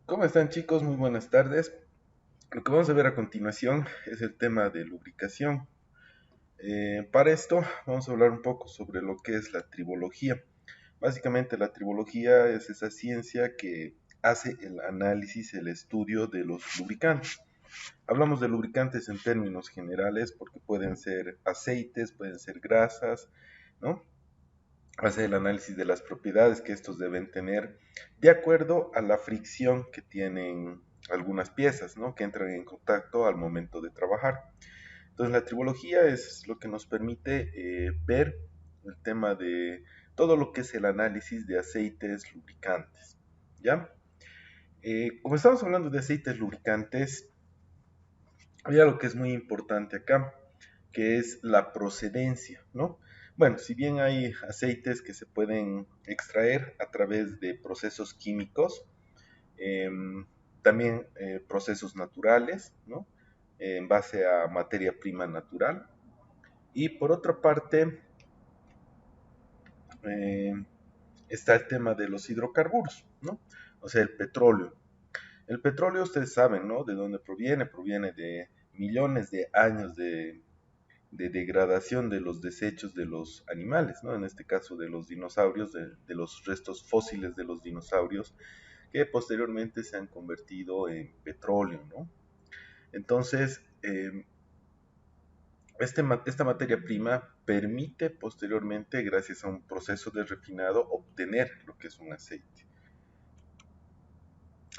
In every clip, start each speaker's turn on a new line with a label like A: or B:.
A: ¿Cómo están chicos? Muy buenas tardes. Lo que vamos a ver a continuación es el tema de lubricación. Para esto vamos a hablar un poco sobre lo que es la tribología. Básicamente la tribología es esa ciencia que hace el análisis, el estudio de los lubricantes. Hablamos de lubricantes en términos generales porque pueden ser aceites, pueden ser grasas, ¿no? Hace el análisis de las propiedades que estos deben tener de acuerdo a la fricción que tienen algunas piezas, ¿no? Que entran en contacto al momento de trabajar. Entonces la tribología es lo que nos permite ver el tema de todo lo que es el análisis de aceites lubricantes, ¿ya? Como estamos hablando de aceites lubricantes, hay algo que es muy importante acá, que es la procedencia, ¿no? Bueno, si bien hay aceites que se pueden extraer a través de procesos químicos, eh, también procesos naturales, ¿no? En base a materia prima natural. Y por otra parte, eh, está el tema de los hidrocarburos, ¿no? O sea, el petróleo. El petróleo, ustedes saben, ¿no? De dónde proviene. Proviene de millones de años de degradación de los desechos de los animales, ¿no? En este caso de los dinosaurios, de los restos fósiles de los dinosaurios, que posteriormente se han convertido en petróleo, ¿no? Entonces, esta materia prima permite posteriormente, gracias a un proceso de refinado, obtener lo que es un aceite.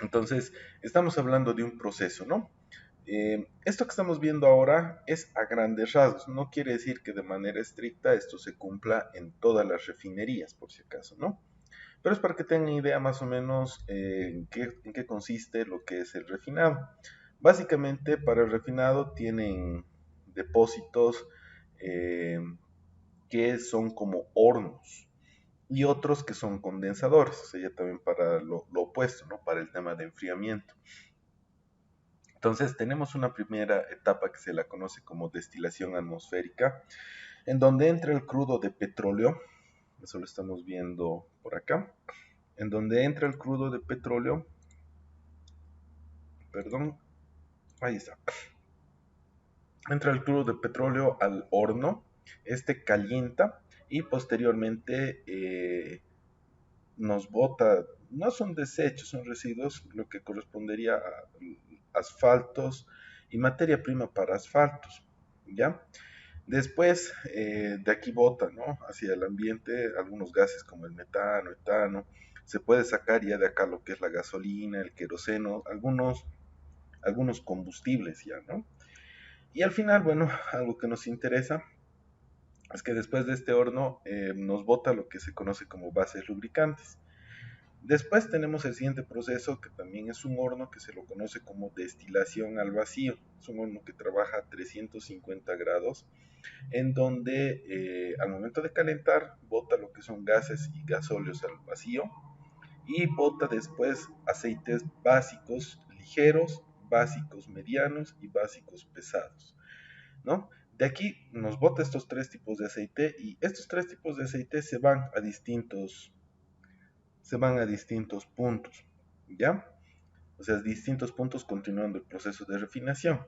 A: Entonces, estamos hablando de un proceso, ¿no? Esto que estamos viendo ahora es a grandes rasgos, no quiere decir que de manera estricta esto se cumpla en todas las refinerías, por si acaso, ¿no? Pero es para que tengan idea más o menos en qué consiste lo que es el refinado. Básicamente, para el refinado tienen depósitos eh, que son como hornos y otros que son condensadores, o sea, ya también para lo opuesto, ¿no? Para el tema de enfriamiento. Entonces tenemos una primera etapa que se la conoce como destilación atmosférica, en donde entra el crudo de petróleo, eso lo estamos viendo por acá, en donde entra el crudo de petróleo, perdón, ahí está, entra el crudo de petróleo al horno, este calienta y posteriormente nos bota, no son desechos, son residuos, lo que correspondería a asfaltos y materia prima para asfaltos, ¿ya? Después de aquí bota, ¿no? Hacia el ambiente algunos gases como el metano, etano, se puede sacar ya de acá lo que es la gasolina, el queroseno, algunos combustibles ya, ¿no? Y al final, bueno, algo que nos interesa es que después de este horno nos bota lo que se conoce como bases lubricantes. Después tenemos el siguiente proceso que también es un horno que se lo conoce como destilación al vacío. Es un horno que trabaja a 350 grados en donde al momento de calentar bota lo que son gases y gasóleos al vacío y bota después aceites básicos ligeros, básicos medianos y básicos pesados, ¿no? De aquí nos bota estos tres tipos de aceite y estos tres tipos de aceite se van a distintos puntos, ¿ya? O sea, distintos puntos continuando el proceso de refinación.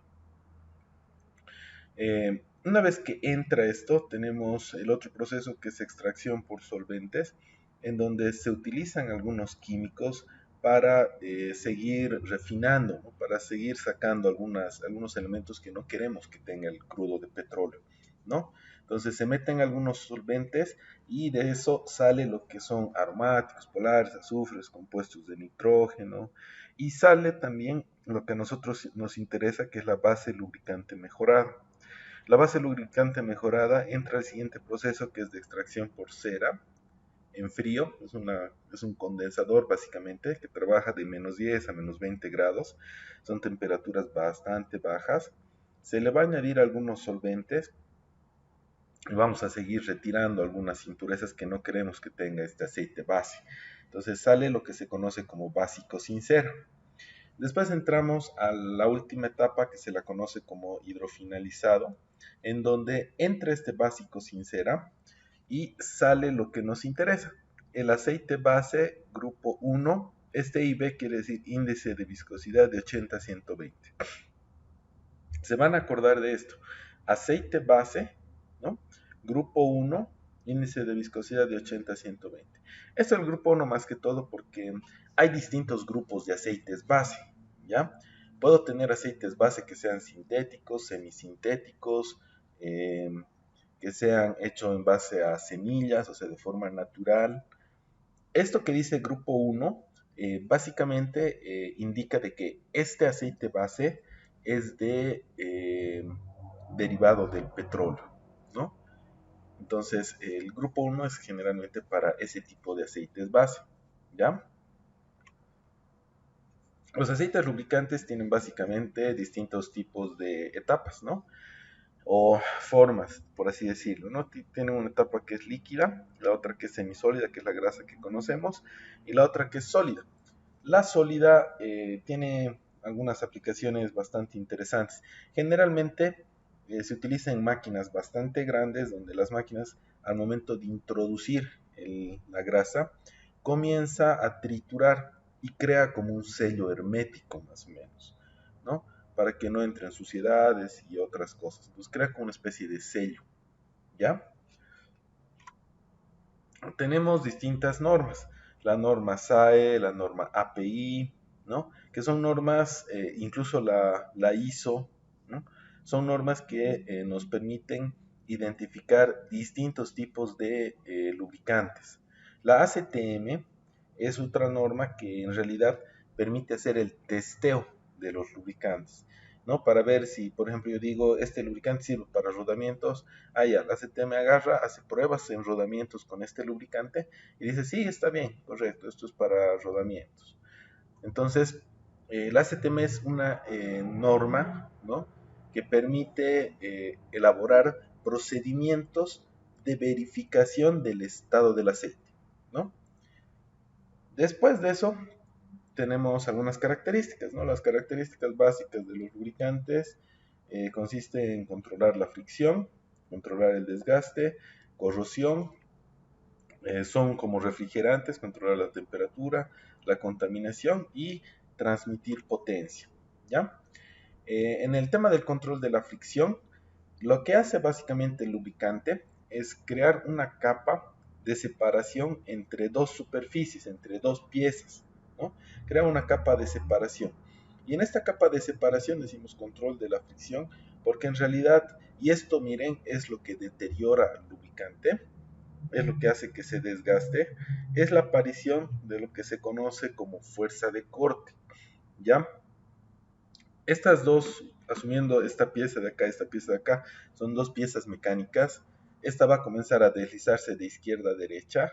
A: Una vez que entra esto, tenemos el otro proceso que es extracción por solventes, en donde se utilizan algunos químicos para seguir refinando, ¿no? Para seguir sacando algunos elementos que no queremos que tenga el crudo de petróleo, ¿no? Entonces se meten algunos solventes y de eso sale lo que son aromáticos, polares, azufres, compuestos de nitrógeno y sale también lo que a nosotros nos interesa, que es la base lubricante mejorada. La base lubricante mejorada entra al siguiente proceso que es de extracción por cera en frío. Es un condensador básicamente que trabaja de menos 10 a menos 20 grados. Son temperaturas bastante bajas. Se le va a añadir algunos solventes y vamos a seguir retirando algunas impurezas que no queremos que tenga este aceite base. Entonces sale lo que se conoce como básico sin cera. Después entramos a la última etapa que se la conoce como hidrofinalizado, en donde entra este básico sin cera y sale lo que nos interesa. El aceite base grupo 1 Este IB quiere decir índice de viscosidad de 80 a 120. Se van a acordar de esto. Aceite base, ¿no? Grupo 1, índice de viscosidad de 80 a 120. Esto es el grupo 1 más que todo porque hay distintos grupos de aceites base, ¿ya? Puedo tener aceites base que sean sintéticos, semisintéticos, que sean hechos en base a semillas, o sea, de forma natural. Esto que dice grupo 1, básicamente indica de que este aceite base es derivado del petróleo, ¿no? Entonces, el grupo 1 es generalmente para ese tipo de aceites base, ¿ya? Los aceites lubricantes tienen básicamente distintos tipos de etapas, ¿no? O formas, por así decirlo, ¿no? Tienen una etapa que es líquida, la otra que es semisólida, que es la grasa que conocemos, y la otra que es sólida. La sólida tiene algunas aplicaciones bastante interesantes. Generalmente se utiliza en máquinas bastante grandes, donde las máquinas al momento de introducir la grasa comienza a triturar y crea como un sello hermético más o menos, ¿no? Para que no entren suciedades y otras cosas. Entonces crea como una especie de sello, ¿ya? Tenemos distintas normas, la norma SAE, la norma API, ¿no? Que son normas, incluso la ISO, ¿no? Son normas que nos permiten identificar distintos tipos de lubricantes. La ACTM es otra norma que en realidad permite hacer el testeo de los lubricantes, ¿no? Para ver si, por ejemplo, yo digo, este lubricante sirve para rodamientos, ya, la CTM agarra, hace pruebas en rodamientos con este lubricante y dice, sí, está bien, correcto, esto es para rodamientos. Entonces, la CTM es una norma, ¿no? Que permite elaborar procedimientos de verificación del estado del aceite, ¿no? Después de eso, tenemos algunas características, ¿no? Las características básicas de los lubricantes consiste en controlar la fricción, controlar el desgaste, corrosión, son como refrigerantes, controlar la temperatura, la contaminación y transmitir potencia, ¿ya? En el tema del control de la fricción, lo que hace básicamente el lubricante es crear una capa de separación entre dos superficies, entre dos piezas, ¿no? Crea una capa de separación. Y en esta capa de separación decimos control de la fricción, porque en realidad, y esto miren, es lo que deteriora al lubricante, es lo que hace que se desgaste, es la aparición de lo que se conoce como fuerza de corte, ¿ya? Estas dos, asumiendo esta pieza de acá, esta pieza de acá, son dos piezas mecánicas. Esta va a comenzar a deslizarse de izquierda a derecha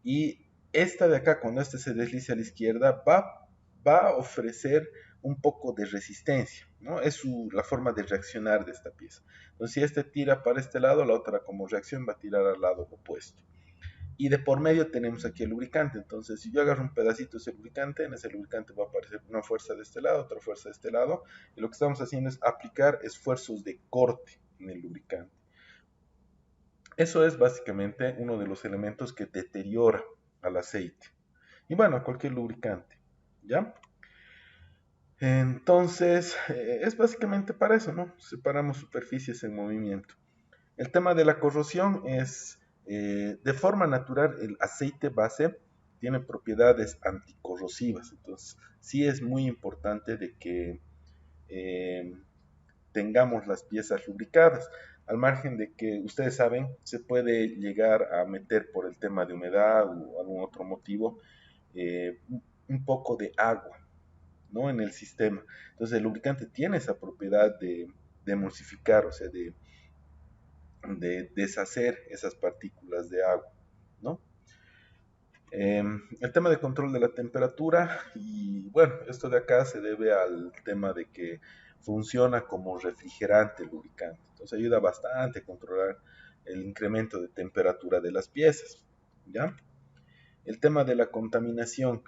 A: y esta de acá, cuando este se deslice a la izquierda, va a ofrecer un poco de resistencia, ¿no? Es la forma de reaccionar de esta pieza. Entonces, si este tira para este lado, la otra como reacción va a tirar al lado opuesto. Y de por medio tenemos aquí el lubricante. Entonces, si yo agarro un pedacito de ese lubricante, en ese lubricante va a aparecer una fuerza de este lado, otra fuerza de este lado. Y lo que estamos haciendo es aplicar esfuerzos de corte en el lubricante. Eso es básicamente uno de los elementos que deteriora al aceite. Y bueno, a cualquier lubricante, ¿ya? Entonces, es básicamente para eso, ¿no? Separamos superficies en movimiento. El tema de la corrosión es, de forma natural, el aceite base tiene propiedades anticorrosivas. Entonces, sí es muy importante de que eh, tengamos las piezas lubricadas. Al margen de que ustedes saben, se puede llegar a meter por el tema de humedad o algún otro motivo un poco de agua, ¿no? En el sistema. Entonces, el lubricante tiene esa propiedad de emulsificar, o sea, de deshacer esas partículas de agua, ¿no? El tema de control de la temperatura, y bueno, esto de acá se debe al tema de que funciona como refrigerante lubricante, entonces ayuda bastante a controlar el incremento de temperatura de las piezas, ¿ya? El tema de la contaminación,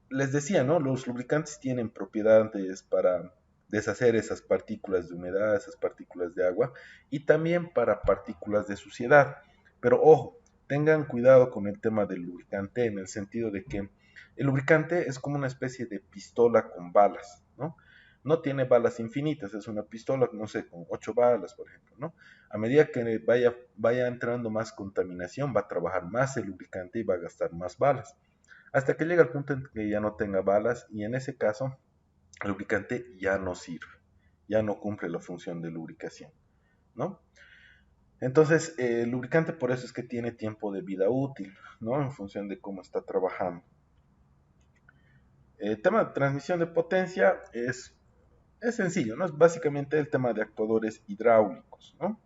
A: les decía, ¿no? Los lubricantes tienen propiedades para deshacer esas partículas de humedad, esas partículas de agua y también para partículas de suciedad. Pero ojo, tengan cuidado con el tema del lubricante en el sentido de que El lubricante es como una especie de pistola con balas, ¿no? No tiene balas infinitas, es una pistola, no sé, con 8 balas, por ejemplo, ¿no? A medida que vaya entrando más contaminación, va a trabajar más el lubricante y va a gastar más balas, hasta que llega el punto en que ya no tenga balas y en ese caso el lubricante ya no sirve, ya no cumple la función de lubricación, ¿no? Entonces, el lubricante por eso es que tiene tiempo de vida útil, ¿no? En función de cómo está trabajando. El tema de transmisión de potencia es sencillo, ¿no? Es básicamente el tema de actuadores hidráulicos, ¿no?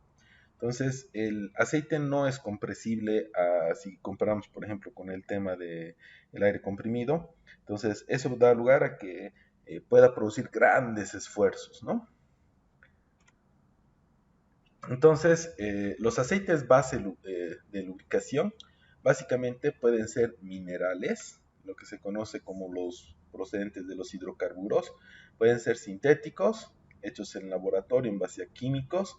A: Entonces, el aceite no es compresible si comparamos, por ejemplo, con el tema del aire comprimido. Entonces, eso da lugar a que pueda producir grandes esfuerzos, ¿no? Entonces, los aceites base de lubricación básicamente pueden ser minerales, lo que se conoce como los procedentes de los hidrocarburos, pueden ser sintéticos, hechos en laboratorio en base a químicos,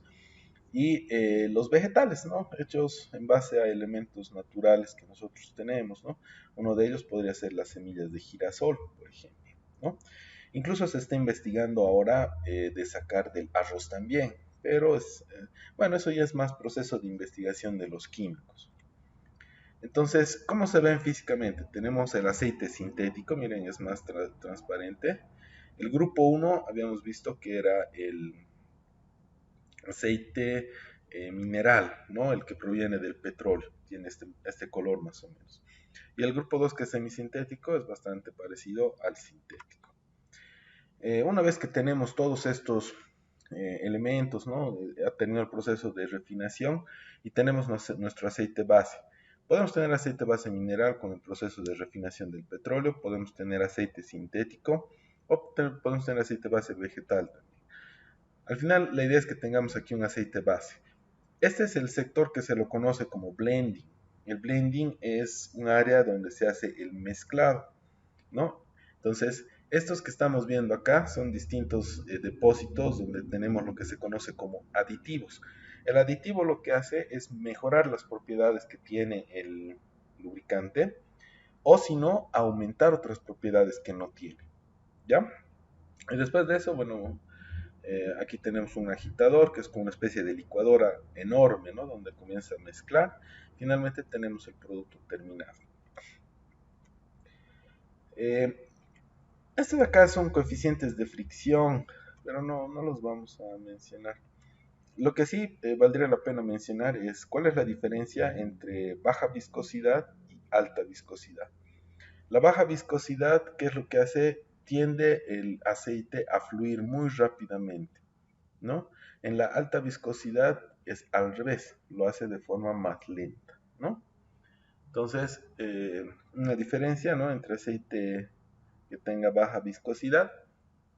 A: y los vegetales, ¿no? Hechos en base a elementos naturales que nosotros tenemos, ¿no? Uno de ellos podría ser las semillas de girasol, por ejemplo, ¿no? Incluso se está investigando ahora de sacar del arroz también, pero bueno, eso ya es más proceso de investigación de los químicos. Entonces, ¿cómo se ven físicamente? Tenemos el aceite sintético, miren, es más transparente. El grupo uno habíamos visto que era el aceite mineral, ¿no? El que proviene del petróleo, tiene este color más o menos. Y el grupo 2 que es semisintético es bastante parecido al sintético. Una vez que tenemos todos estos elementos, ¿no? Ha tenido el proceso de refinación y tenemos nuestro aceite base. Podemos tener aceite base mineral con el proceso de refinación del petróleo, podemos tener aceite sintético o podemos tener aceite base vegetal también. Al final, la idea es que tengamos aquí un aceite base. Este es el sector que se lo conoce como blending. El blending es un área donde se hace el mezclado, ¿no? Entonces, estos que estamos viendo acá son distintos depósitos donde tenemos lo que se conoce como aditivos. El aditivo lo que hace es mejorar las propiedades que tiene el lubricante o si no, aumentar otras propiedades que no tiene, ¿ya? Y después de eso, bueno, aquí tenemos un agitador que es como una especie de licuadora enorme, ¿no? Donde comienza a mezclar. Finalmente tenemos el producto terminado. Estos de acá son coeficientes de fricción, pero no los vamos a mencionar. Lo que sí valdría la pena mencionar es cuál es la diferencia entre baja viscosidad y alta viscosidad. La baja viscosidad, ¿qué es lo que hace? Tiende el aceite a fluir muy rápidamente, ¿no? En la alta viscosidad es al revés, lo hace de forma más lenta, ¿no? Entonces, una diferencia, ¿no? Entre aceite que tenga baja viscosidad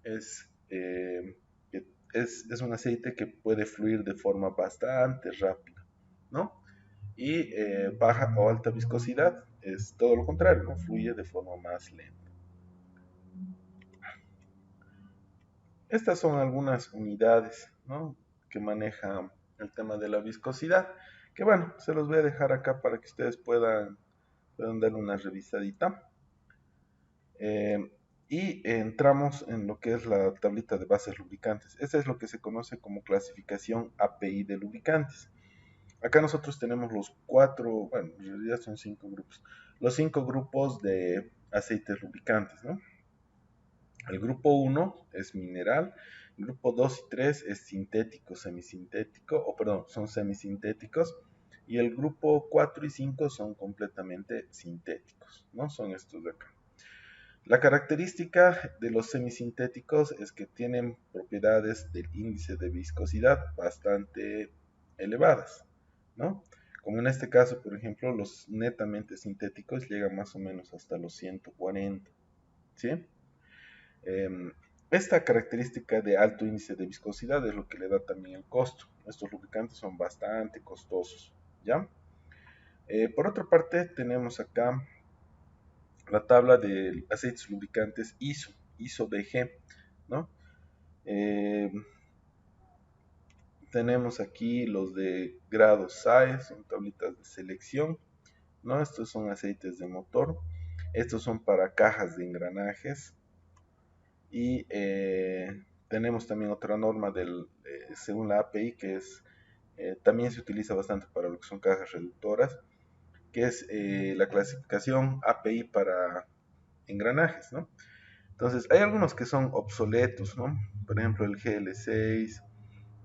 A: es que es un aceite que puede fluir de forma bastante rápida, ¿no? Y baja o alta viscosidad es todo lo contrario, ¿no? Fluye de forma más lenta. Estas son algunas unidades, ¿no? Que manejan el tema de la viscosidad, que bueno, se los voy a dejar acá para que ustedes puedan darle una revisadita. Eh, y entramos en lo que es la tablita de bases lubricantes. Esta es lo que se conoce como clasificación API de lubricantes. Acá nosotros tenemos los cuatro, bueno, en realidad son 5 grupos, los 5 grupos de aceites lubricantes, ¿no? El grupo 1 es mineral, el grupo 2 y 3 es sintético, semisintético, o perdón, son semisintéticos, y el grupo 4 y 5 son completamente sintéticos, ¿no? Son estos de acá. La característica de los semisintéticos es que tienen propiedades del índice de viscosidad bastante elevadas, ¿no? Como en este caso, por ejemplo, los netamente sintéticos llegan más o menos hasta los 140, ¿sí? Em, Esta característica de alto índice de viscosidad es lo que le da también el costo. Estos lubricantes son bastante costosos, ¿ya? Por otra parte, tenemos acá la tabla de aceites lubricantes ISO BG, ¿no? Eh, Tenemos aquí los de grado SAE, son tablitas de selección, ¿no? Estos son aceites de motor. Estos son para cajas de engranajes. Y tenemos también otra norma según la API también se utiliza bastante para lo que son cajas reductoras, que es la clasificación API para engranajes, ¿no? Entonces, hay algunos que son obsoletos, ¿no? Por ejemplo, el GL6,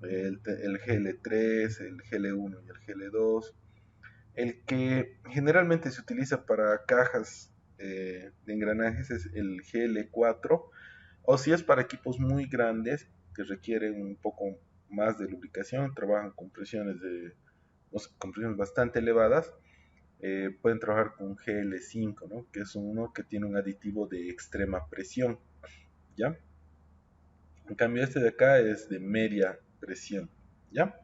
A: el GL3, el GL1 y el GL2. El que generalmente se utiliza para cajas de engranajes es el GL4, o si es para equipos muy grandes que requieren un poco más de lubricación, trabajan con con presiones bastante elevadas, pueden trabajar con GL5, ¿no? Que es uno que tiene un aditivo de extrema presión, ¿ya? En cambio este de acá es de media presión, ¿ya?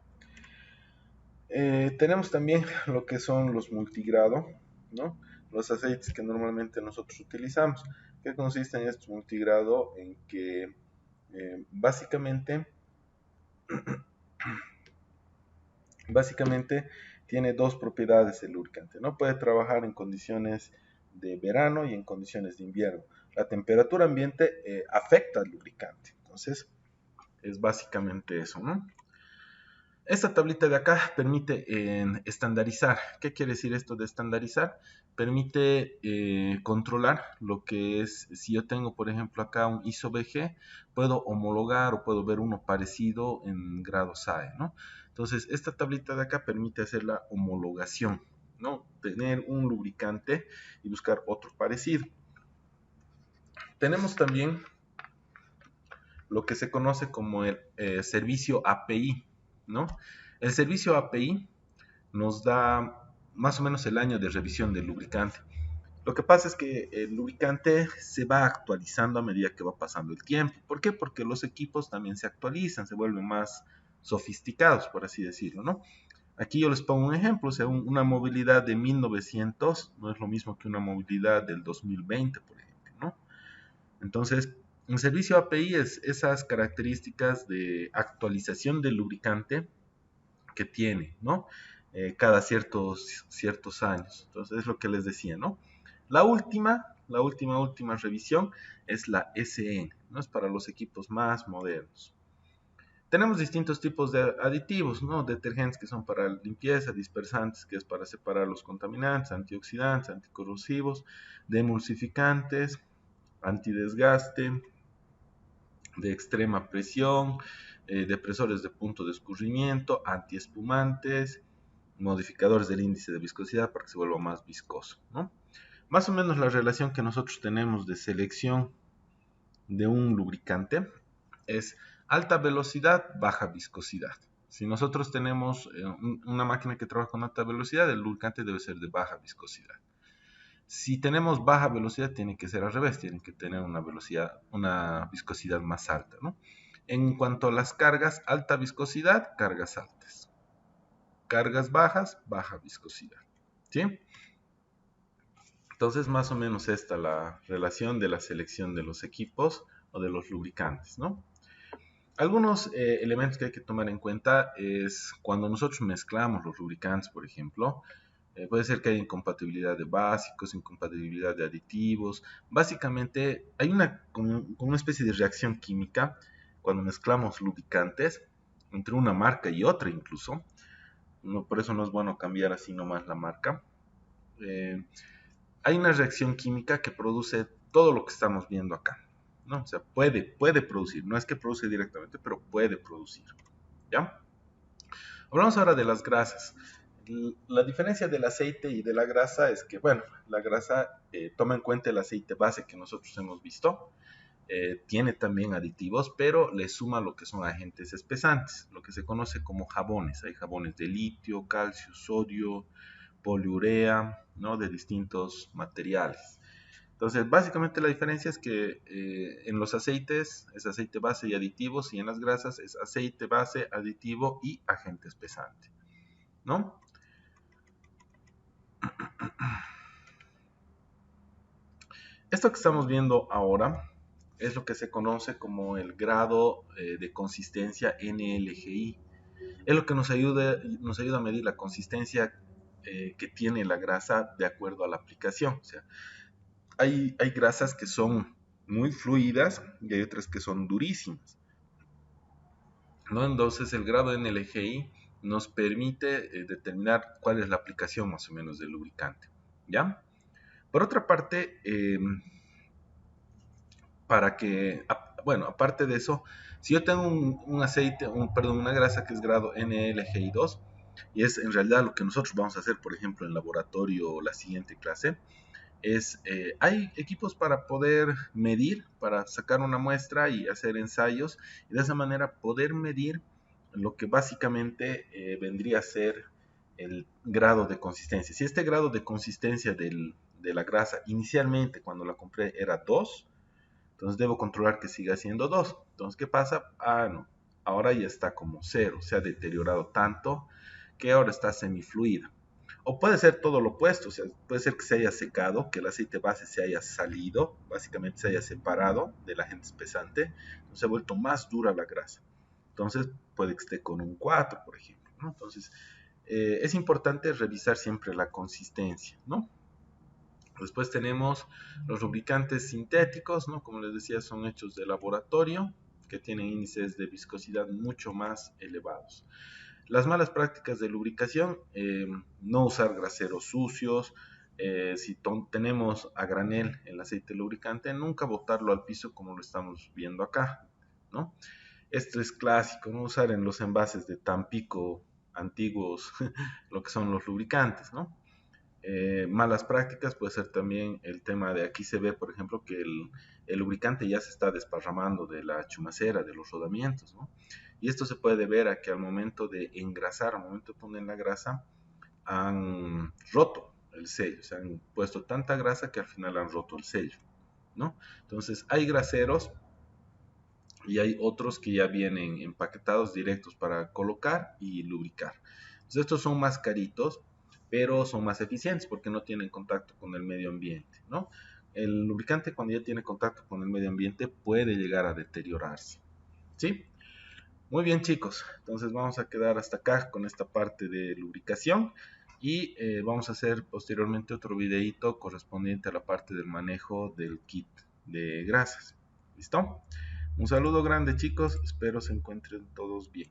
A: Tenemos también lo que son los multigrado, ¿no? Los aceites que normalmente nosotros utilizamos. ¿Qué consisten estos multigrado? En que básicamente tiene dos propiedades el lubricante, ¿no? Puede trabajar en condiciones de verano y en condiciones de invierno. La temperatura ambiente afecta al lubricante, entonces es básicamente eso, ¿no? Esta tablita de acá permite estandarizar. ¿Qué quiere decir esto de estandarizar? Permite controlar lo que es, si yo tengo por ejemplo acá un ISO-BG, puedo homologar o puedo ver uno parecido en grado SAE, ¿no? Entonces, esta tablita de acá permite hacer la homologación, ¿no? Tener un lubricante y buscar otro parecido. Tenemos también lo que se conoce como el servicio API, ¿no? El servicio API nos da más o menos el año de revisión del lubricante. Lo que pasa es que el lubricante se va actualizando a medida que va pasando el tiempo. ¿Por qué? Porque los equipos también se actualizan, se vuelven más sofisticados, por así decirlo, ¿no? Aquí yo les pongo un ejemplo, o sea, una movilidad de 1900 no es lo mismo que una movilidad del 2020, por ejemplo, ¿no? Entonces, un servicio API es esas características de actualización del lubricante que tiene, ¿no? Cada ciertos años. Entonces, es lo que les decía, ¿no? La última revisión es la SN, ¿no? Es para los equipos más modernos. Tenemos distintos tipos de aditivos, ¿no? Detergentes que son para limpieza, dispersantes que es para separar los contaminantes, antioxidantes, anticorrosivos, demulsificantes, antidesgaste, de extrema presión, depresores de punto de escurrimiento, antiespumantes, modificadores del índice de viscosidad para que se vuelva más viscoso, ¿no? Más o menos la relación que nosotros tenemos de selección de un lubricante es alta velocidad, baja viscosidad. Si nosotros tenemos una máquina que trabaja con alta velocidad, el lubricante debe ser de baja viscosidad. Si tenemos baja velocidad, tiene que ser al revés, tiene que tener una viscosidad más alta, ¿no? En cuanto a las cargas, alta viscosidad, cargas altas. Cargas bajas, baja viscosidad, ¿sí? Entonces, más o menos esta la relación de la selección de los equipos o de los lubricantes, ¿no? Algunos elementos que hay que tomar en cuenta es cuando nosotros mezclamos los lubricantes, por ejemplo, puede ser que haya incompatibilidad de básicos, incompatibilidad de aditivos. Básicamente hay como una especie de reacción química cuando mezclamos lubricantes entre una marca y otra incluso. Por eso no es bueno cambiar así nomás la marca. Eh, Hay una reacción química que produce todo lo que estamos viendo acá, ¿no? O sea, puede producir, no es que produce directamente, pero puede producir, ¿ya? Hablamos ahora de las grasas. La diferencia del aceite y de la grasa es que, bueno, la grasa toma en cuenta el aceite base que nosotros hemos visto, tiene también aditivos, pero le suma lo que son agentes espesantes, lo que se conoce como jabones. Hay jabones de litio, calcio, sodio, poliurea, ¿no? De distintos materiales. Entonces, básicamente la diferencia es que en los aceites es aceite base y aditivos, y en las grasas es aceite base, aditivo y agente espesante, ¿no? Esto que estamos viendo ahora es lo que se conoce como el grado de consistencia NLGI. Es lo que nos ayuda a medir la consistencia que tiene la grasa de acuerdo a la aplicación. O sea, hay grasas que son muy fluidas y hay otras que son durísimas, ¿no? Entonces el grado NLGI nos permite determinar cuál es la aplicación más o menos del lubricante, ¿ya? Por otra parte, bueno, aparte de eso, si yo tengo un aceite, perdón, una grasa que es grado NLGI2, y es en realidad lo que nosotros vamos a hacer, por ejemplo, en laboratorio, la siguiente clase, hay equipos para poder medir, para sacar una muestra y hacer ensayos, y de esa manera poder medir lo que básicamente vendría a ser el grado de consistencia. Si este grado de consistencia de la grasa inicialmente cuando la compré era 2, entonces debo controlar que siga siendo 2. Entonces, ¿qué pasa? Ah, no, ahora ya está como 0, se ha deteriorado tanto que ahora está semifluida. O puede ser todo lo opuesto, o sea, puede ser que se haya secado, que el aceite base se haya salido, básicamente se haya separado del agente espesante, entonces se ha vuelto más dura la grasa. Entonces puede que esté con un 4, por ejemplo, ¿no? Entonces es importante revisar siempre la consistencia, ¿no? Después tenemos los lubricantes sintéticos, ¿no? Como les decía, son hechos de laboratorio, que tienen índices de viscosidad mucho más elevados. Las malas prácticas de lubricación, no usar graseros sucios, si tenemos a granel el aceite lubricante, nunca botarlo al piso como lo estamos viendo acá, ¿no? Esto es clásico, no usar en los envases de Tampico antiguos lo que son los lubricantes, ¿no? Malas prácticas puede ser también el tema de aquí se ve, por ejemplo, que el lubricante ya se está desparramando de la chumacera, de los rodamientos, ¿no? Y esto se puede ver a que al momento de engrasar, al momento de poner la grasa, han roto el sello, se han puesto tanta grasa que al final han roto el sello, ¿no? Entonces hay graseros y hay otros que ya vienen empaquetados directos para colocar y lubricar. Entonces estos son más caritos, pero son más eficientes porque no tienen contacto con el medio ambiente, ¿no? El lubricante cuando ya tiene contacto con el medio ambiente puede llegar a deteriorarse, ¿sí? Muy bien chicos, entonces vamos a quedar hasta acá con esta parte de lubricación y vamos a hacer posteriormente otro videito correspondiente a la parte del manejo del kit de grasas. ¿Listo? Un saludo grande chicos, espero se encuentren todos bien.